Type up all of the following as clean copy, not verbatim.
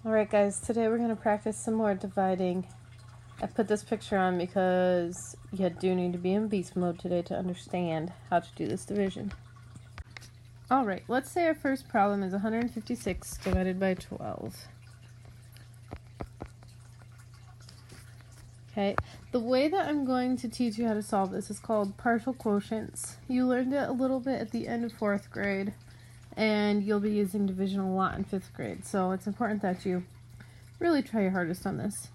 Alright guys, today we're going to practice some more dividing. I put this picture on because you do need to be in beast mode today to understand how to do this division. Alright, let's say our first problem is 156 divided by 12. Okay, the way that I'm going to teach you how to solve this is called partial quotients. You learned it a little bit at the end of 4th grade, and you'll be using division a lot in 5th grade, so it's important that you really try your hardest on this.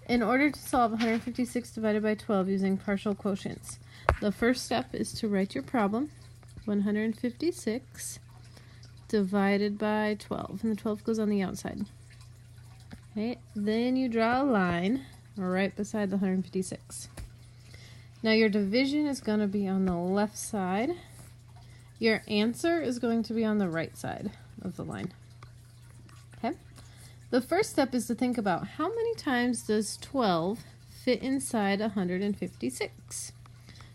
In order to solve 156 divided by 12 using partial quotients, the first step is to write your problem, 156 divided by 12, and the 12 goes on the outside. Okay, then you draw a line right beside the 156. Now your division is going to be on the left side. Your answer is going to be on the right side of the line. Okay? The first step is to think about how many times does 12 fit inside 156?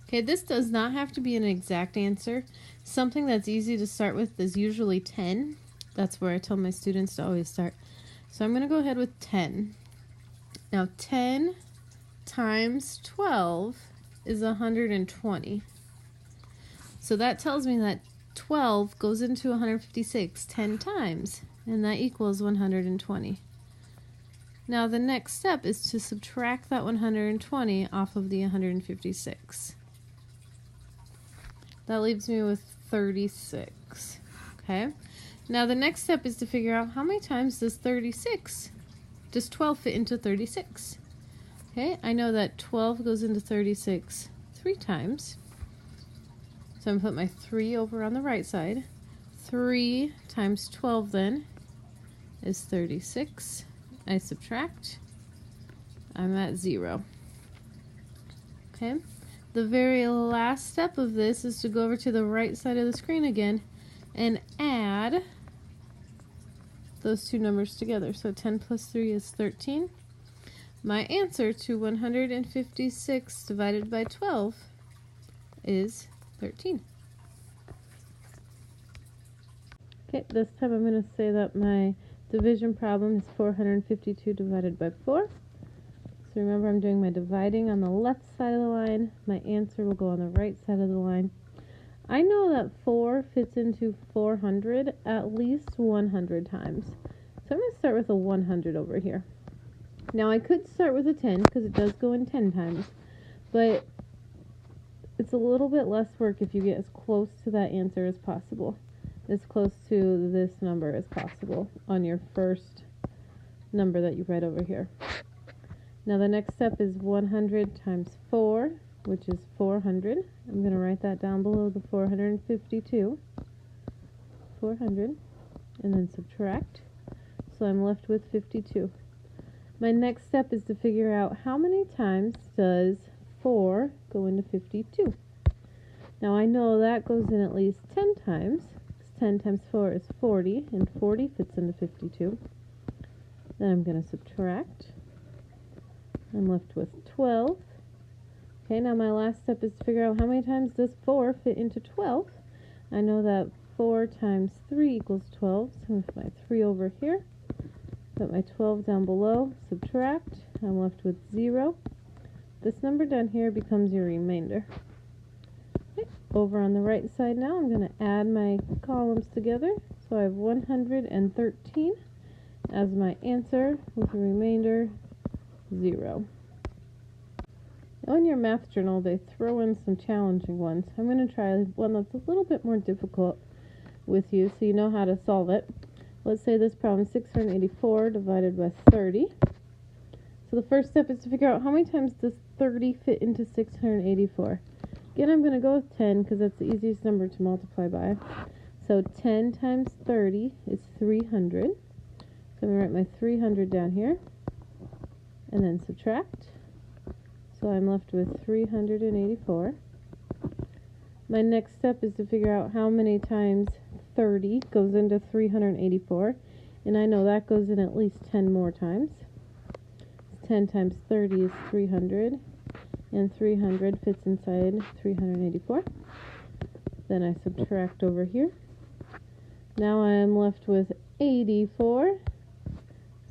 Okay, this does not have to be an exact answer. Something that's easy to start with is usually 10. That's where I tell my students to always start. So I'm going to go ahead with 10. Now 10 times 12 is 120. So that tells me that 12 goes into 156 10 times, and that equals 120. Now the next step is to subtract that 120 off of the 156. That leaves me with 36. Okay. Now the next step is to figure out how many times does 12 fit into 36? Okay, I know that 12 goes into 36 3 times. So I'm going to put my 3 over on the right side. 3 times 12 then is 36. I subtract. I'm at 0. Okay. The very last step of this is to go over to the right side of the screen again and add those two numbers together. So 10 plus 3 is 13. My answer to 156 divided by 12 is 13. Okay, this time I'm going to say that my division problem is 452 divided by 4. So remember, I'm doing my dividing on the left side of the line. My answer will go on the right side of the line. I know that 4 fits into 400 at least 100 times. So I'm going to start with a 100 over here. Now I could start with a 10 because it does go in 10 times, but it's a little bit less work if you get as close to that answer as possible, as close to this number as possible on your first number that you write over here. Now the next step is 100 times 4, which is 400. I'm going to write that down below the 452. 400, and then subtract. So I'm left with 52. My next step is to figure out how many times does 4 go into 52. Now I know that goes in at least 10 times. 10 times 4 is 40, and 40 fits into 52. Then I'm going to subtract. I'm left with 12. Okay, now my last step is to figure out how many times does 4 fit into 12. I know that 4 times 3 equals 12, so I'm going to put my 3 over here. Put my 12 down below, subtract. I'm left with 0. This number down here becomes your remainder. Okay, over on the right side now, I'm going to add my columns together. So I have 113 as my answer with a remainder 0. Now in your math journal, they throw in some challenging ones. I'm going to try one that's a little bit more difficult with you so you know how to solve it. Let's say this problem is 684 divided by 30. So the first step is to figure out how many times does 30 fit into 684. Again, I'm going to go with 10 because that's the easiest number to multiply by. So 10 times 30 is 300. So I'm going to write my 300 down here and then subtract. So I'm left with 384. My next step is to figure out how many times 30 goes into 384, and I know that goes in at least 10 more times. 10 times 30 is 300, and 300 fits inside 384. Then I subtract over here. Now I am left with 84.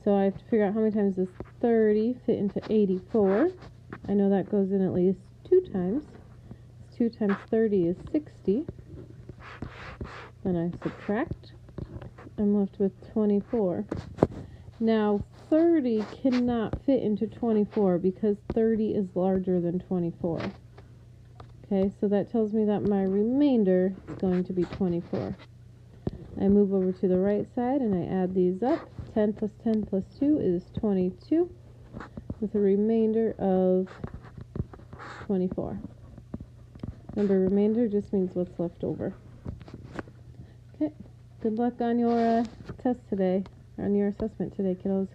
So I have to figure out how many times does 30 fit into 84. I know that goes in at least 2 times. 2 times 30 is 60. Then I subtract. I'm left with 24. Now 30 cannot fit into 24 because 30 is larger than 24. Okay, so that tells me that my remainder is going to be 24. I move over to the right side and I add these up. 10 plus 10 plus 2 is 22 with a remainder of 24. Remember, remainder just means what's left over. Okay, good luck on your test today, on your assessment today, kiddos.